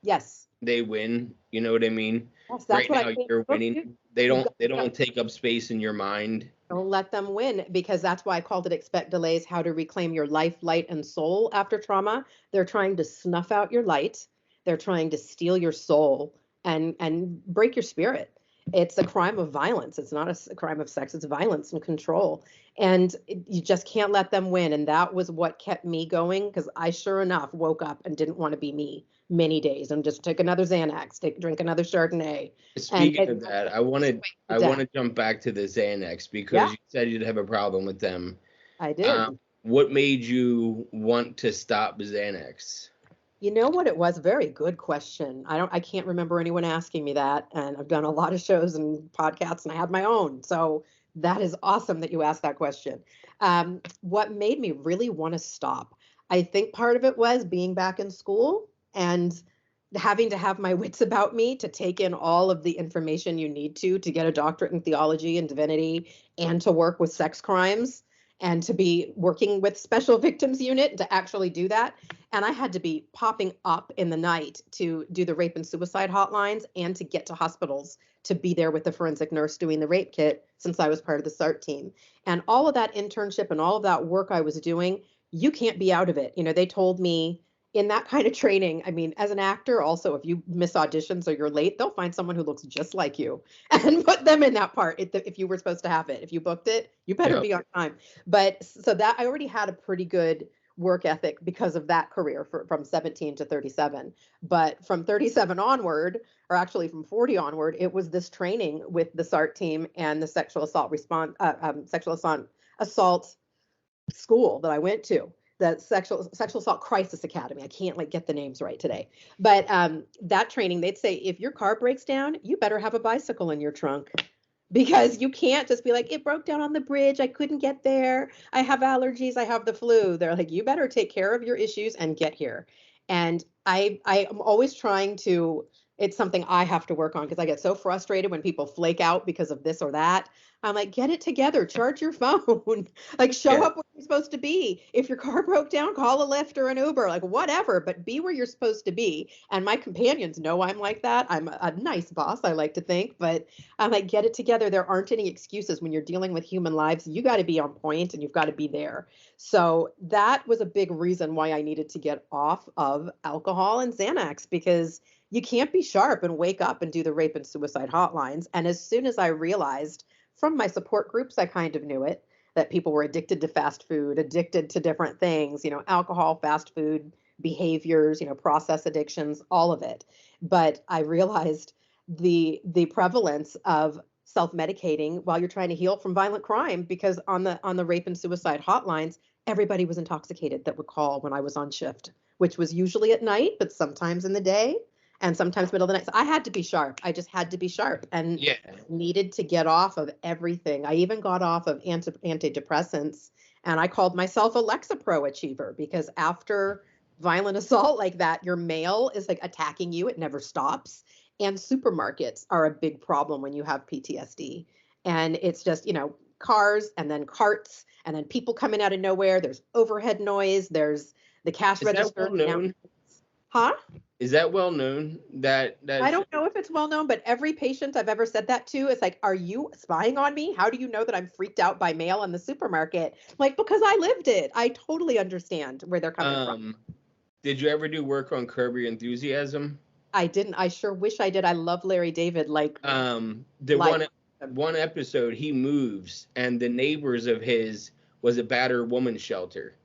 Yes.
They win. You know what I mean?
Yes, that's
right now you're winning. They don't take up space in your mind.
Don't let them win, because that's why I called it Expect Delays, how to reclaim your life, light, and soul after trauma. They're trying to snuff out your light. They're trying to steal your soul and break your spirit. It's a crime of violence. It's not a crime of sex. It's violence and control. And you just can't let them win. And that was what kept me going, because I sure enough woke up and didn't want to be me many days and just took another Xanax, drink another Chardonnay.
Speaking of that, I want to jump back to the Xanax, because you said you'd have a problem with them.
I did.
what made you want to stop Xanax?
You know what it was? Very good question. I can't remember anyone asking me that. And I've done a lot of shows and podcasts and I had my own. So that is awesome that you asked that question. What made me really want to stop? I think part of it was being back in school and having to have my wits about me to take in all of the information you need to get a doctorate in theology and divinity and to work with sex crimes and to be working with special victims unit to actually do that. And I had to be popping up in the night to do the rape and suicide hotlines and to get to hospitals to be there with the forensic nurse doing the rape kit since I was part of the SART team. And all of that internship and all of that work I was doing, you can't be out of it. You know, they told me in that kind of training, I mean, as an actor, also, if you miss auditions or you're late, they'll find someone who looks just like you and put them in that part if you were supposed to have it. If you booked it, you better be on time. But so that I already had a pretty good work ethic because of that career from 17 to 37. But from 37 onward, or actually from 40 onward, it was this training with the SART team and the sexual assault school that I went to, the sexual assault crisis academy. I can't get the names right today, but that training, they'd say if your car breaks down, you better have a bicycle in your trunk, because you can't just be like, it broke down on the bridge, I couldn't get there, I have allergies, I have the flu. They're like, you better take care of your issues and get here. And I am always trying to, it's something I have to work on because I get so frustrated when people flake out because of this or that. I'm like, get it together, charge your phone, show up where you're supposed to be. If your car broke down, call a Lyft or an Uber, whatever, but be where you're supposed to be. And my companions know I'm like that. I'm a nice boss, I like to think, but I'm like, get it together. There aren't any excuses when you're dealing with human lives. You got to be on point and you've got to be there. So that was a big reason why I needed to get off of alcohol and Xanax, because you can't be sharp and wake up and do the rape and suicide hotlines. And as soon as I realized from my support groups, I kind of knew it, that people were addicted to fast food, addicted to different things, alcohol, fast food, behaviors, process addictions, all of it. But I realized the prevalence of self-medicating while you're trying to heal from violent crime, because on the rape and suicide hotlines, everybody was intoxicated that would call when I was on shift, which was usually at night, but sometimes in the day and sometimes middle of the night. So I had to be sharp. I just had to be sharp and needed to get off of everything. I even got off of antidepressants, and I called myself a Lexapro achiever, because after violent assault like that, your mail is attacking you. It never stops. And supermarkets are a big problem when you have PTSD. And it's just, cars and then carts and then people coming out of nowhere. There's overhead noise. There's the cash register.
That well known?
Huh?
Is that well known? That
I don't know if it's well known, but every patient I've ever said that to is like, are you spying on me? How do you know that I'm freaked out by mail in the supermarket? Because I lived it. I totally understand where they're coming from.
Did you ever do work on Curb Your Enthusiasm?
I didn't. I sure wish I did. I love Larry David.
One episode, he moves, and the neighbors of his was a battered woman's shelter.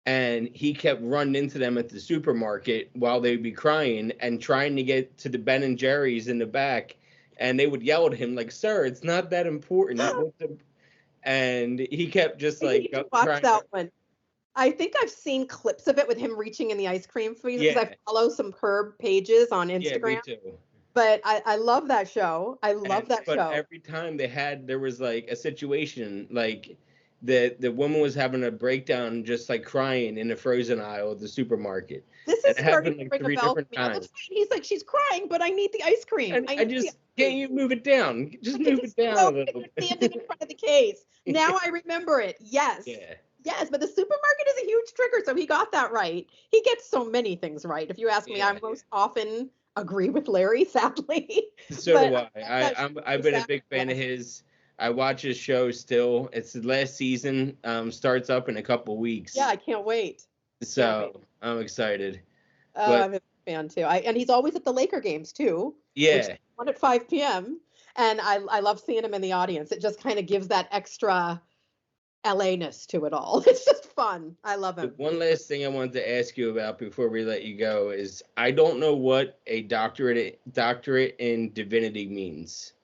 And he kept running into them at the supermarket while they'd be crying and trying to get to the Ben and Jerry's in the back. And they would yell at him sir, it's not that important. And he kept just
watch that one. I think I've seen clips of it with him reaching in the ice cream freezer, because I follow some Curb pages on Instagram.
Yeah, me too.
But I love that show. I love that show.
But every time there was a situation, the woman was having a breakdown, just crying in the frozen aisle of the supermarket.
This is starting to ring a bell for me. He's like, she's crying, but I need the ice cream.
And can't you move it down? Just move it down a little bit.
Standing in front of the case. Now I remember it. Yes. Yeah. Yes, but the supermarket is a huge trigger, so he got that right. He gets so many things right. If you ask me, I most often agree with Larry, sadly.
So do I. I've been a big fan of his. I watch his show still. It's the last season. Starts up in a couple weeks.
Yeah, I can't wait.
So I'm excited.
I'm a fan too. And he's always at the Laker games too.
Yeah.
One at 5 p.m. And I love seeing him in the audience. It just kind of gives that extra LA-ness to it all. It's just fun. I love him.
One last thing I wanted to ask you about before we let you go is, I don't know what a doctorate in divinity means.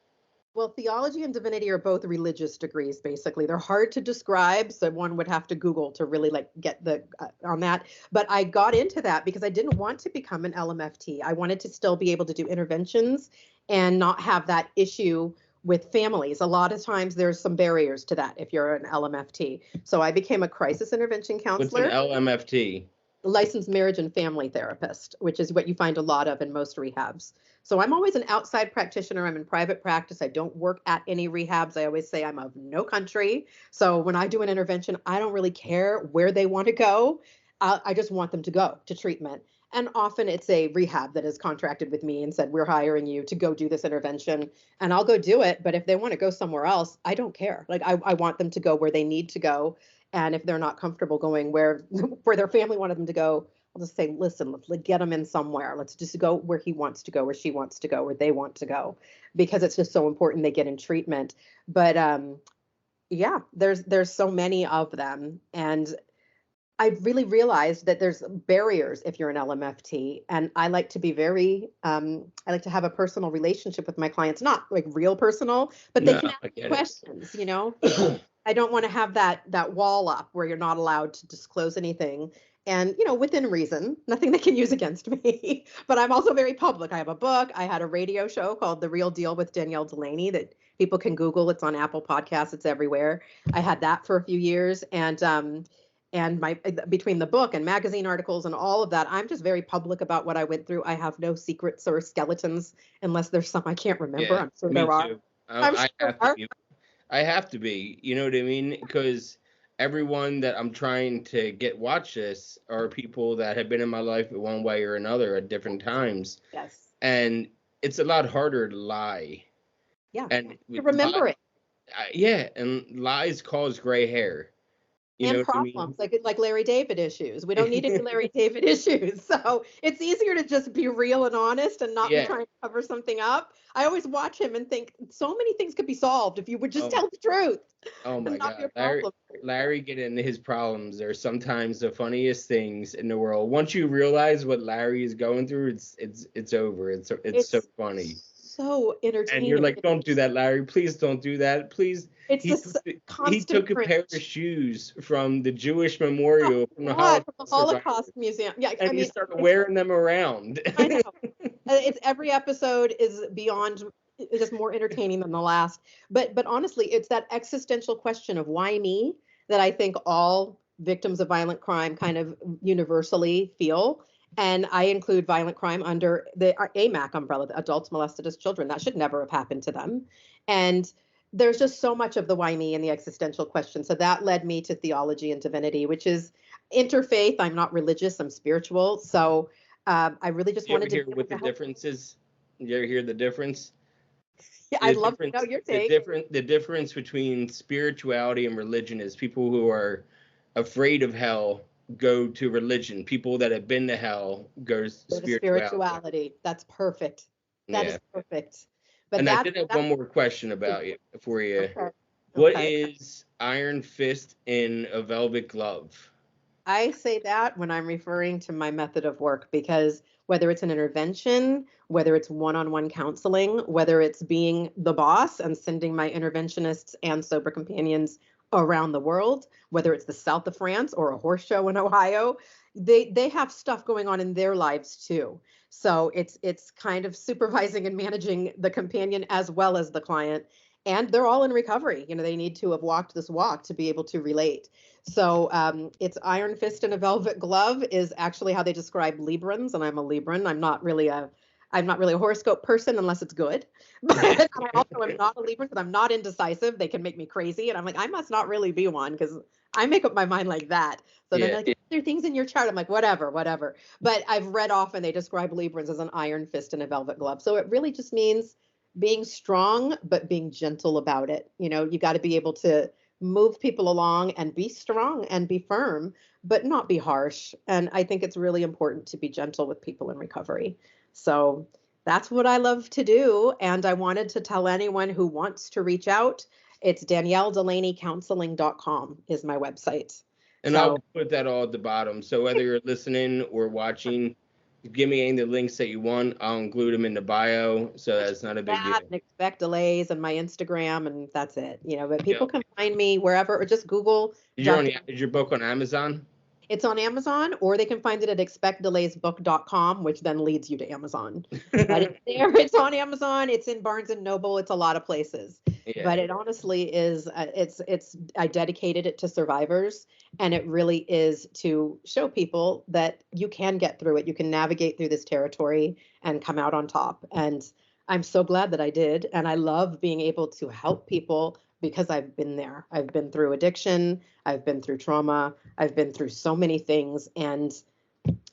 Well, theology and divinity are both religious degrees, basically. They're hard to describe, so one would have to Google to really like get the on that. But I got into that because I didn't want to become an LMFT. I wanted to still be able to do interventions and not have that issue with families. A lot of times there's some barriers to that if you're an LMFT. So I became a crisis intervention
What's an
counselor,
LMFT?
licensed marriage and family therapist, which is what you find a lot of in most rehabs. So I'm always an outside practitioner. I'm in private practice. I don't work at any rehabs. I always say I'm of no country. So when I do an intervention, I don't really care where they want to go. I just want them to go to treatment. And often it's a rehab that has contracted with me and said, we're hiring you to go do this intervention. And I'll go do it. But if they want to go somewhere else, I don't care. Like I want them to go where they need to go. And if they're not comfortable going where their family wanted them to go, I'll just say, listen, let's get them in somewhere. Let's just go where he wants to go, where she wants to go, where they want to go, because it's just so important they get in treatment. But yeah, there's so many of them, and I really realized that there's barriers if you're an LMFT, and I like to be very, I like to have a personal relationship with my clients, not like real personal, but they can ask questions, you know. I don't want to have that wall up where you're not allowed to disclose anything, and you know, within reason, nothing they can use against me. But I'm also very public. I have a book. I had a radio show called The Real Deal with Danielle Delaney that people can Google. It's on Apple Podcasts. It's everywhere. I had that for a few years, and my between the book and magazine articles and all of that, I'm just very public about what I went through. I have no secrets or skeletons unless there's some I can't remember.
Yeah,
I'm sure
me
there are.
too.
I'm
I
sure
have
there are.
to be. I have to be. You know what I mean? Because everyone that I'm trying to get watch this are people that have been in my life in one way or another at different times,
Yes.
and it's a lot harder to lie.
Yeah.
And
To remember it.
yeah, and lies cause gray hair. You know
And
what I mean?
problems like Larry David issues. We don't need any Larry David issues. So it's easier to just be real and honest and not be
Yeah.
trying to cover something up. I always watch him and think so many things could be solved if you would just
Oh,
tell the truth
oh my
and not be a
God. Larry,
problem.
Larry getting his problems are sometimes the funniest things in the world. Once you realize what Larry is going through, it's over. It's so
It's
funny.
so
And you're
entertaining.
like, don't do that, Larry. Please don't do that. Please.
It's
He
this
took, he
constant
took a pair of
cringe.
shoes from the Jewish memorial from the
What? From the
Holocaust survivors,
Holocaust Museum. Yeah, I
and he
mean,
started wearing them around.
I know. It's every episode is beyond just more entertaining than the last. But honestly, it's that existential question of why me that I think all victims of violent crime kind of universally feel. And I include violent crime under the AMAC umbrella, the adults molested as children. That should never have happened to them. And there's just so much of the why me and the existential question. So that led me to theology and divinity, which is interfaith. I'm not religious, I'm spiritual. So I really just
You ever
wanted to
hear
be able
what
to
the
help.
difference is? You ever hear the difference?
Yeah,
The
I'd love to know
difference,
your
the
take.
different, the difference between spirituality and religion is people who are afraid of hell go to religion. People that have been to hell go to
Go to
spirituality.
spirituality. That's perfect. That
Yeah.
is perfect. But
And I
that
did have
that
one more question about you for you.
okay.
What
Okay.
is Iron Fist in a Velvet Glove?
I say that when I'm referring to my method of work because whether it's an intervention, whether it's one-on-one counseling, whether it's being the boss and sending my interventionists and sober companions around the world, whether it's the south of France or a horse show in Ohio, they have stuff going on in their lives too. So it's kind of supervising and managing the companion as well as the client. And they're all in recovery. You know, they need to have walked this walk to be able to relate. So it's Iron Fist in a Velvet Glove is actually how they describe Librans, and I'm a Libran. I'm not really a horoscope person unless it's good. But I also am not a Libran because I'm not indecisive. They can make me crazy, and I'm like, I must not really be one because I make up my mind like that. So then
Yeah.
like, there are things in your chart. I'm like, whatever, whatever. But I've read often they describe Librans as an iron fist in a velvet glove. So it really just means being strong, but being gentle about it. You know, you got to be able to move people along and be strong and be firm, but not be harsh. And I think it's really important to be gentle with people in recovery. So that's what I love to do. And I wanted to tell anyone who wants to reach out, it's DanielleDelaneyCounseling.com is my website.
And
So
I'll put that all at the bottom. So whether you're listening or watching, give me any of the links that you want. I'll include them in the bio, so that's not a big deal.
That and expect delays and my Instagram, and that's it. But people
Yep.
can find me wherever, or just Google.
Is your book on Amazon?
It's on Amazon, or they can find it at expectdelaysbook.com, which then leads you to Amazon. But it's there. It's on Amazon. It's in Barnes and Noble. It's a lot of places.
Yeah.
But it honestly is. I dedicated it to survivors, and it really is to show people that you can get through it. You can navigate through this territory and come out on top. And I'm so glad that I did, and I love being able to help people because I've been there. I've been through addiction. I've been through trauma. I've been through so many things, and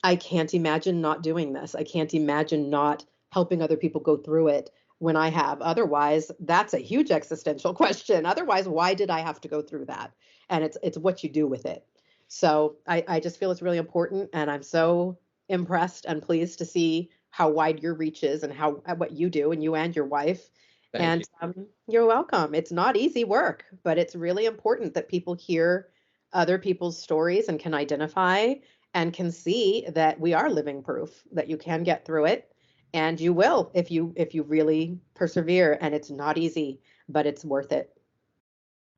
I can't imagine not doing this. I can't imagine not helping other people go through it when I have. Otherwise, that's a huge existential question. Otherwise, why did I have to go through that? And it's what you do with it. So I just feel it's really important, and I'm so impressed and pleased to see how wide your reach is and how what you do, and you and your wife.
Thank you.
You're welcome. It's not easy work, but it's really important that people hear other people's stories and can identify and can see that we are living proof that you can get through it, and you will if you really persevere. And it's not easy, but it's worth it.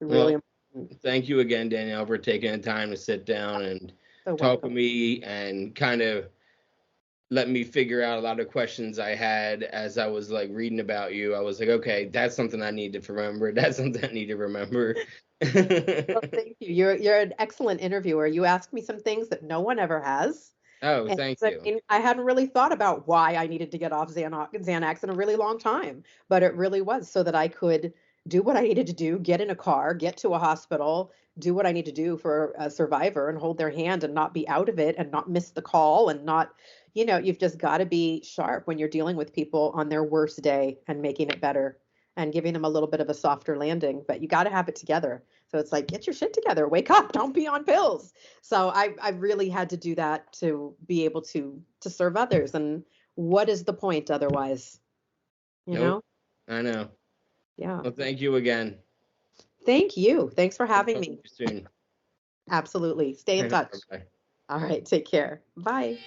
Really important.
Thank you again, Danielle, for taking the time to sit down and talk with me and kind of let me figure out a lot of questions I had as I was like reading about you. I was like, okay, that's something I need to remember. That's something I need to remember.
Well, thank you. You're an excellent interviewer. You asked me some things that no one ever has.
Oh, thank you.
I mean, I hadn't really thought about why I needed to get off Xanax in a really long time, but it really was so that I could do what I needed to do, get in a car, get to a hospital, do what I need to do for a survivor and hold their hand and not be out of it and not miss the call and not, you've just got to be sharp when you're dealing with people on their worst day and making it better and giving them a little bit of a softer landing, but you got to have it together. So it's like, get your shit together, wake up, don't be on pills. So I really had to do that to be able to serve others. And what is the point otherwise?
Nope. I know.
Yeah.
Well, thank you again.
Thank you. Thanks for having me.
Soon.
Absolutely. Stay in touch.
Bye.
All right. Take care. Bye.